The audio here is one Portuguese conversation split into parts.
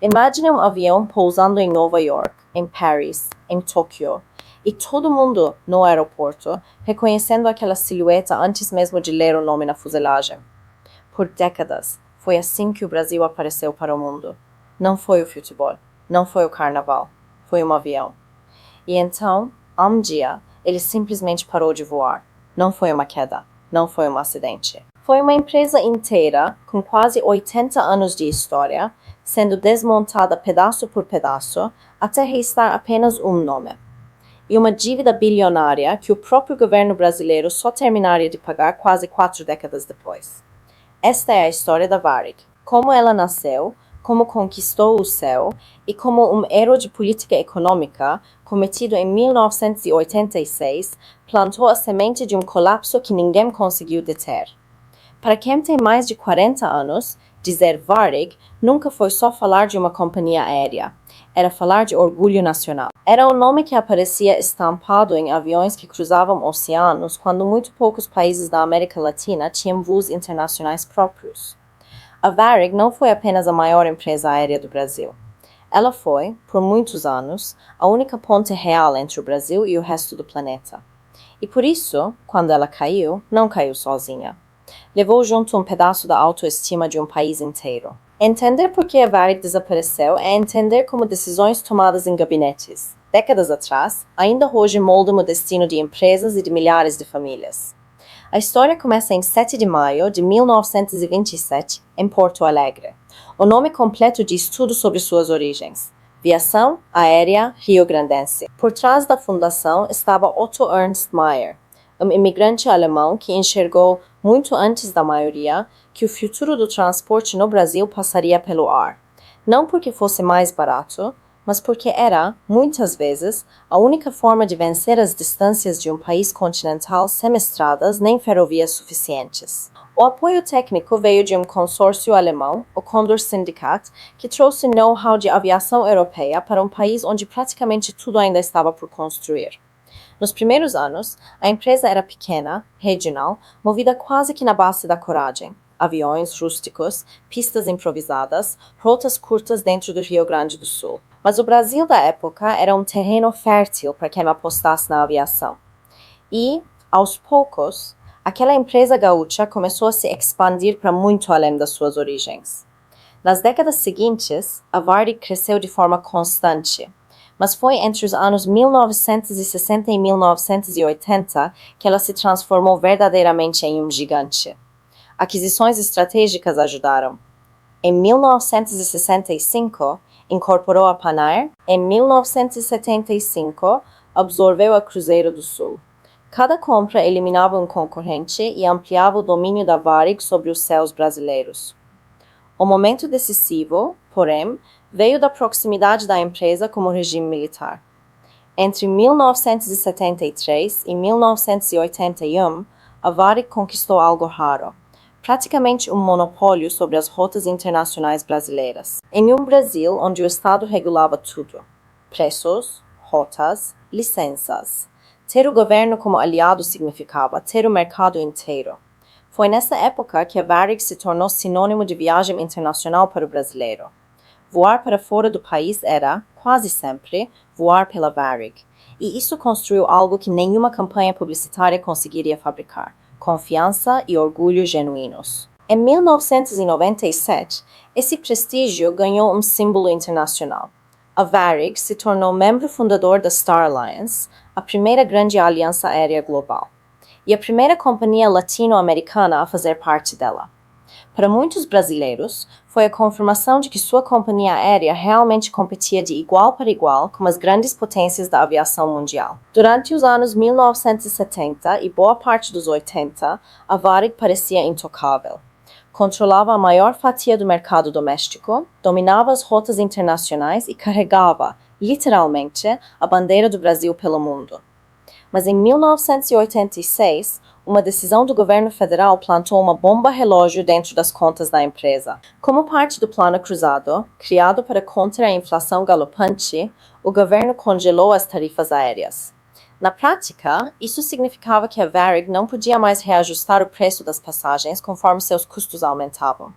Imagine um avião pousando em Nova York, em Paris, em Tóquio, e todo mundo no aeroporto reconhecendo aquela silhueta antes mesmo de ler o nome na fuselagem. Por décadas, foi assim que o Brasil apareceu para o mundo. Não foi o futebol, não foi o carnaval, foi um avião. E então, um dia, ele simplesmente parou de voar. Não foi uma queda, não foi um acidente. Foi uma empresa inteira, com quase 80 anos de história, sendo desmontada pedaço por pedaço, até restar apenas um nome. E uma dívida bilionária que o próprio governo brasileiro só terminaria de pagar quase 4 décadas depois. Esta é a história da Varig. Como ela nasceu, como conquistou o céu e como um erro de política econômica, cometido em 1986, plantou a semente de um colapso que ninguém conseguiu deter. Para quem tem mais de 40 anos, dizer Varig nunca foi só falar de uma companhia aérea. Era falar de orgulho nacional. Era um nome que aparecia estampado em aviões que cruzavam oceanos quando muito poucos países da América Latina tinham voos internacionais próprios. A Varig não foi apenas a maior empresa aérea do Brasil. Ela foi, por muitos anos, a única ponte real entre o Brasil e o resto do planeta. E por isso, quando ela caiu, não caiu sozinha. Levou junto um pedaço da autoestima de um país inteiro. Entender por que a Varig desapareceu é entender como decisões tomadas em gabinetes, décadas atrás, ainda hoje moldam o destino de empresas e de milhares de famílias. A história começa em 7 de maio de 1927, em Porto Alegre. O nome completo diz tudo sobre suas origens. Viação Aérea Rio-Grandense. Por trás da fundação estava Otto Ernst Mayr, um imigrante alemão que enxergou, muito antes da maioria, que o futuro do transporte no Brasil passaria pelo ar. Não porque fosse mais barato, mas porque era, muitas vezes, a única forma de vencer as distâncias de um país continental sem estradas nem ferrovias suficientes. O apoio técnico veio de um consórcio alemão, o Condor Syndicat, que trouxe know-how de aviação europeia para um país onde praticamente tudo ainda estava por construir. Nos primeiros anos, a empresa era pequena, regional, movida quase que na base da coragem. Aviões rústicos, pistas improvisadas, rotas curtas dentro do Rio Grande do Sul. Mas o Brasil da época era um terreno fértil para quem apostasse na aviação. E, aos poucos, aquela empresa gaúcha começou a se expandir para muito além das suas origens. Nas décadas seguintes, a Varig cresceu de forma constante, mas foi entre os anos 1960 e 1980 que ela se transformou verdadeiramente em um gigante. Aquisições estratégicas ajudaram. Em 1965, incorporou a Panair. Em 1975, absorveu a Cruzeiro do Sul. Cada compra eliminava um concorrente e ampliava o domínio da Varig sobre os céus brasileiros. O momento decisivo, porém, veio da proximidade da empresa com o regime militar. Entre 1973 e 1981, a Varig conquistou algo raro, praticamente um monopólio sobre as rotas internacionais brasileiras. Em um Brasil onde o Estado regulava tudo: preços, rotas, licenças. Ter o governo como aliado significava ter o mercado inteiro. Foi nessa época que a Varig se tornou sinônimo de viagem internacional para o brasileiro. Voar para fora do país era, quase sempre, voar pela Varig. E isso construiu algo que nenhuma campanha publicitária conseguiria fabricar: confiança e orgulho genuínos. Em 1997, esse prestígio ganhou um símbolo internacional. A Varig se tornou membro fundador da Star Alliance, a primeira grande aliança aérea global, e a primeira companhia latino-americana a fazer parte dela. Para muitos brasileiros, foi a confirmação de que sua companhia aérea realmente competia de igual para igual com as grandes potências da aviação mundial. Durante os anos 1970 e boa parte dos 80, a Varig parecia intocável. Controlava a maior fatia do mercado doméstico, dominava as rotas internacionais e carregava, literalmente, a bandeira do Brasil pelo mundo. Mas em 1986, uma decisão do governo federal plantou uma bomba relógio dentro das contas da empresa. Como parte do Plano Cruzado, criado para conter a inflação galopante, o governo congelou as tarifas aéreas. Na prática, isso significava que a Varig não podia mais reajustar o preço das passagens conforme seus custos aumentavam.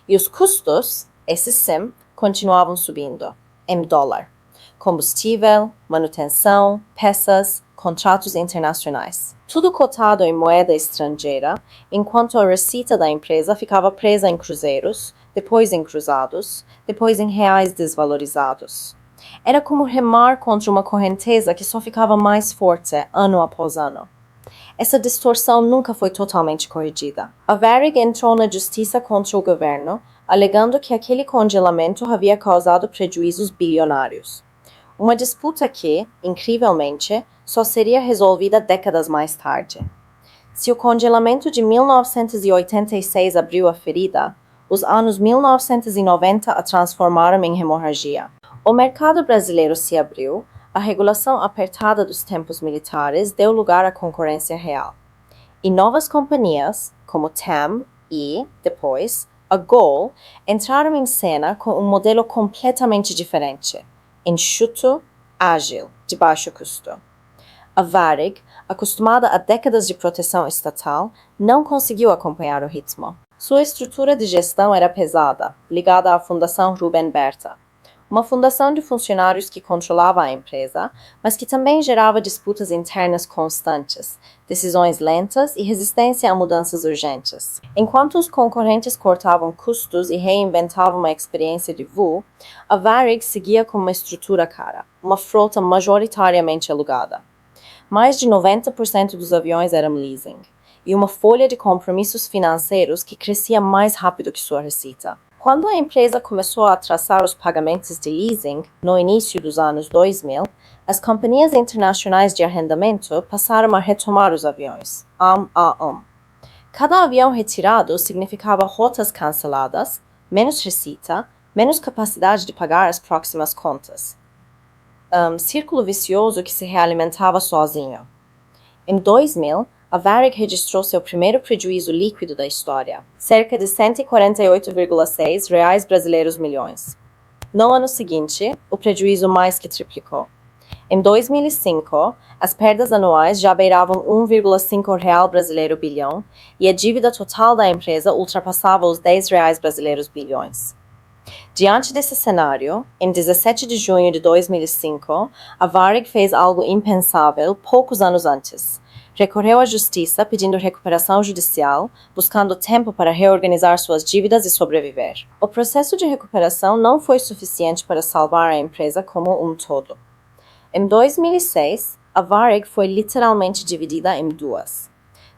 E os custos, esses sim, continuavam subindo, em dólar. Combustível, manutenção, peças, contratos internacionais. Tudo cotado em moeda estrangeira, enquanto a receita da empresa ficava presa em cruzeiros, depois em cruzados, depois em reais desvalorizados. Era como remar contra uma correnteza que só ficava mais forte ano após ano. Essa distorção nunca foi totalmente corrigida. A Varig entrou na justiça contra o governo, alegando que aquele congelamento havia causado prejuízos bilionários. Uma disputa que, incrivelmente, só seria resolvida décadas mais tarde. Se o congelamento de 1986 abriu a ferida, os anos 1990 a transformaram em hemorragia. O mercado brasileiro se abriu, a regulação apertada dos tempos militares deu lugar à concorrência real. E novas companhias, como TAM e, depois, a Gol, entraram em cena com um modelo completamente diferente, enxuto, ágil, de baixo custo. A Varig, acostumada a décadas de proteção estatal, não conseguiu acompanhar o ritmo. Sua estrutura de gestão era pesada, ligada à Fundação Rubem Berta, uma fundação de funcionários que controlava a empresa, mas que também gerava disputas internas constantes, decisões lentas e resistência a mudanças urgentes. Enquanto os concorrentes cortavam custos e reinventavam uma experiência de voo, a Varig seguia com uma estrutura cara, uma frota majoritariamente alugada. Mais de 90% dos aviões eram leasing, e uma folha de compromissos financeiros que crescia mais rápido que sua receita. Quando a empresa começou a atrasar os pagamentos de leasing, no início dos anos 2000, as companhias internacionais de arrendamento passaram a retomar os aviões, um a um. Cada avião retirado significava rotas canceladas, menos receita, menos capacidade de pagar as próximas contas. Círculo vicioso que se realimentava sozinho. Em 2000, a Varig registrou seu primeiro prejuízo líquido da história, cerca de 148,6 reais brasileiros milhões. No ano seguinte, o prejuízo mais que triplicou. Em 2005, as perdas anuais já beiravam 1,5 real brasileiro bilhão e a dívida total da empresa ultrapassava os 10 reais brasileiros bilhões. Diante desse cenário, em 17 de junho de 2005, a Varig fez algo impensável poucos anos antes. Recorreu à justiça pedindo recuperação judicial, buscando tempo para reorganizar suas dívidas e sobreviver. O processo de recuperação não foi suficiente para salvar a empresa como um todo. Em 2006, a Varig foi literalmente dividida em duas.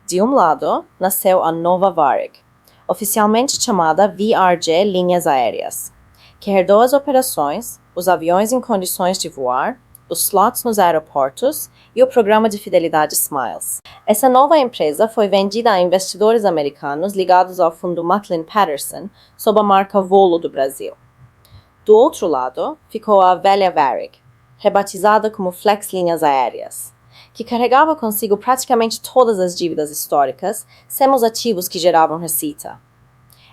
De um lado, nasceu a nova Varig, oficialmente chamada VRG Linhas Aéreas, que herdou as operações, os aviões em condições de voar, os slots nos aeroportos e o programa de fidelidade Smiles. Essa nova empresa foi vendida a investidores americanos ligados ao fundo Macklin Patterson sob a marca Volo do Brasil. Do outro lado, ficou a velha Varig, rebatizada como Flex Linhas Aéreas, que carregava consigo praticamente todas as dívidas históricas, sem os ativos que geravam receita.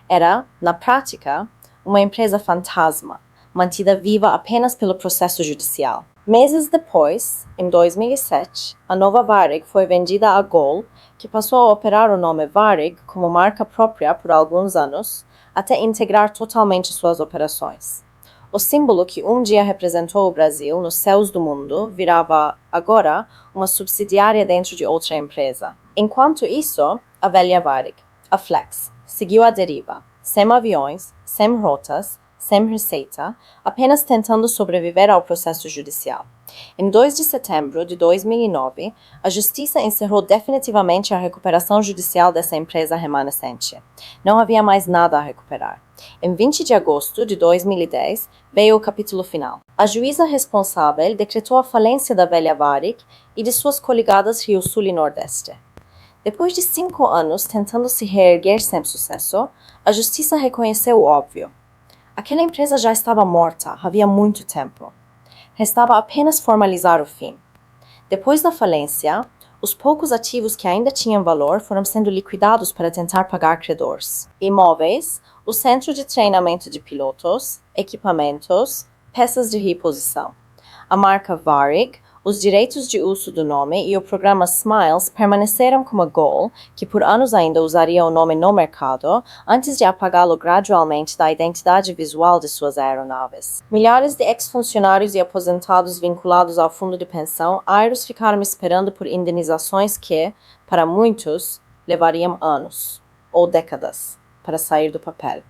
Era, na prática, uma empresa fantasma, mantida viva apenas pelo processo judicial. Meses depois, em 2007, a nova Varig foi vendida à Gol, que passou a operar o nome Varig como marca própria por alguns anos, até integrar totalmente suas operações. O símbolo que um dia representou o Brasil nos céus do mundo virava, agora, uma subsidiária dentro de outra empresa. Enquanto isso, a velha Varig, a Flex, seguiu à deriva, sem aviões, sem rotas, sem receita, apenas tentando sobreviver ao processo judicial. Em 2 de setembro de 2009, a Justiça encerrou definitivamente a recuperação judicial dessa empresa remanescente. Não havia mais nada a recuperar. Em 20 de agosto de 2010, veio o capítulo final. A juíza responsável decretou a falência da velha Varig e de suas coligadas Rio Sul e Nordeste. Depois de 5 anos tentando se reerguer sem sucesso, a Justiça reconheceu o óbvio. Aquela empresa já estava morta havia muito tempo. Restava apenas formalizar o fim. Depois da falência, os poucos ativos que ainda tinham valor foram sendo liquidados para tentar pagar credores. Imóveis, o centro de treinamento de pilotos, equipamentos, peças de reposição. A marca Varig, Os direitos de uso do nome e o programa Smiles permaneceram como Gol, que por anos ainda usaria o nome no mercado, antes de apagá-lo gradualmente da identidade visual de suas aeronaves. Milhares de ex-funcionários e aposentados vinculados ao fundo de pensão aéreos ficaram esperando por indenizações que, para muitos, levariam anos ou décadas para sair do papel.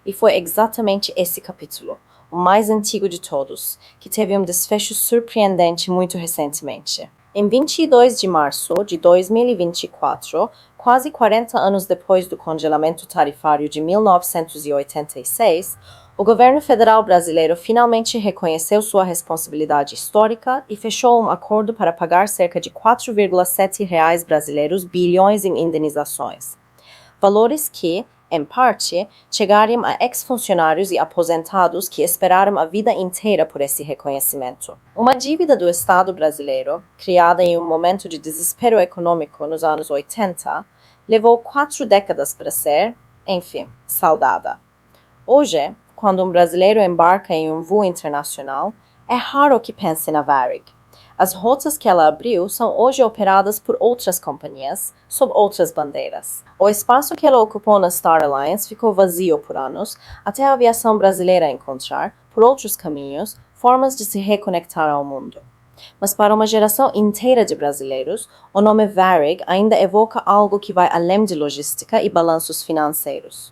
E foi exatamente esse capítulo, o mais antigo de todos, que teve um desfecho surpreendente muito recentemente. Em 22 de março de 2024, quase 40 anos depois do congelamento tarifário de 1986, o governo federal brasileiro finalmente reconheceu sua responsabilidade histórica e fechou um acordo para pagar cerca de R$ 4,7 brasileiros bilhões em indenizações. Valores que, em parte, chegariam a ex-funcionários e aposentados que esperaram a vida inteira por esse reconhecimento. Uma dívida do Estado brasileiro, criada em um momento de desespero econômico nos anos 80, levou 4 décadas para ser, enfim, saldada. Hoje, quando um brasileiro embarca em um voo internacional, é raro que pense na Varig. As rotas que ela abriu são hoje operadas por outras companhias, sob outras bandeiras. O espaço que ela ocupou na Star Alliance ficou vazio por anos, até a aviação brasileira encontrar, por outros caminhos, formas de se reconectar ao mundo. Mas para uma geração inteira de brasileiros, o nome Varig ainda evoca algo que vai além de logística e balanços financeiros.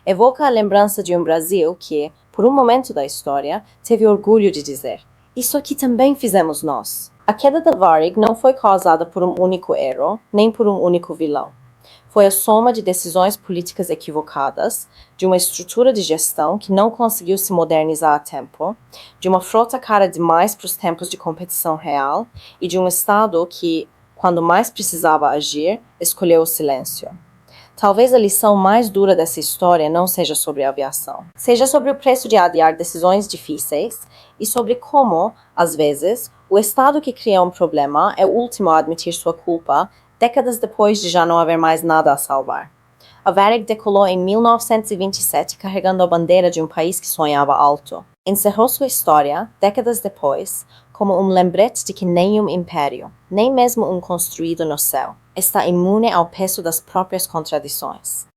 Evoca a lembrança de um Brasil que, por um momento da história, teve orgulho de dizer: isso aqui também fizemos nós. A queda da Varig não foi causada por um único erro, nem por um único vilão. Foi a soma de decisões políticas equivocadas, de uma estrutura de gestão que não conseguiu se modernizar a tempo, de uma frota cara demais para os tempos de competição real e de um Estado que, quando mais precisava agir, escolheu o silêncio. Talvez a lição mais dura dessa história não seja sobre a aviação. Seja sobre o preço de adiar decisões difíceis e sobre como, às vezes, o Estado que cria um problema é o último a admitir sua culpa, décadas depois de já não haver mais nada a salvar. A Varig decolou em 1927 carregando a bandeira de um país que sonhava alto. Encerrou sua história, décadas depois, como um lembrete de que nenhum império, nem mesmo um construído no céu, está imune ao peso das próprias contradições.